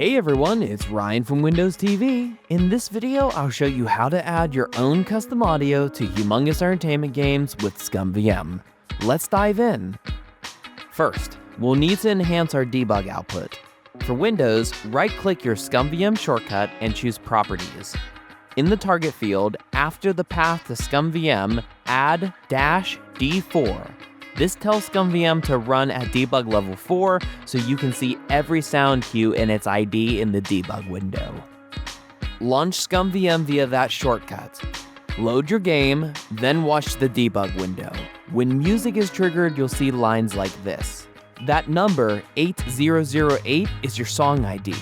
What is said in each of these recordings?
Hey everyone, it's Ryan from Windows TV. In this video, I'll show you how to add your own custom audio to Humongous entertainment games with ScummVM. Let's dive in. First, we'll need to enhance our debug output. For Windows, right-click your ScummVM shortcut and choose Properties. In the target field, after the path to ScummVM, add -D4. This tells ScummVM to run at debug level 4 so you can see every sound cue and its ID in the debug window. Launch ScummVM via that shortcut. Load your game, then watch the debug window. When music is triggered, you'll see lines like this. That number, 8008, is your song ID.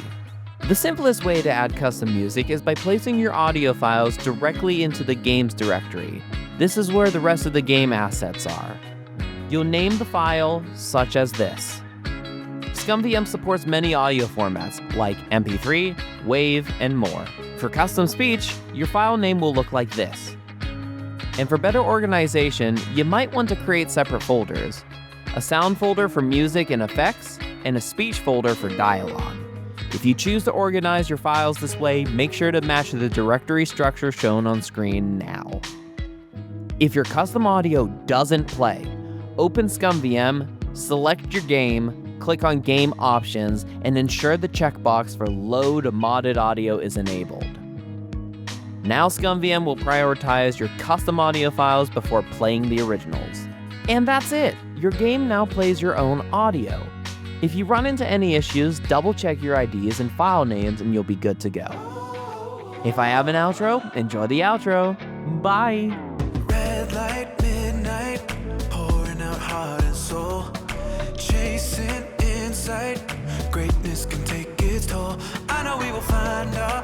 The simplest way to add custom music is by placing your audio files directly into the games directory. This is where the rest of the game assets are. You'll name the file such as this. ScummVM supports many audio formats like MP3, WAV, and more. For custom speech, your file name will look like this. And for better organization, you might want to create separate folders. A sound folder for music and effects, and a speech folder for dialogue. If you choose to organize your files this way, make sure to match the directory structure shown on screen now. If your custom audio doesn't play, open ScummVM, select your game, click on Game Options, and ensure the checkbox for Load Modded Audio is enabled. Now ScummVM will prioritize your custom audio files before playing the originals. And that's it! Your game now plays your own audio. If you run into any issues, double-check your IDs and file names and you'll be good to go. If I have an outro, enjoy the outro. Bye! Red light, midnight, pouring out heart and soul, chasing insight, greatness can take its toll. I know we will find our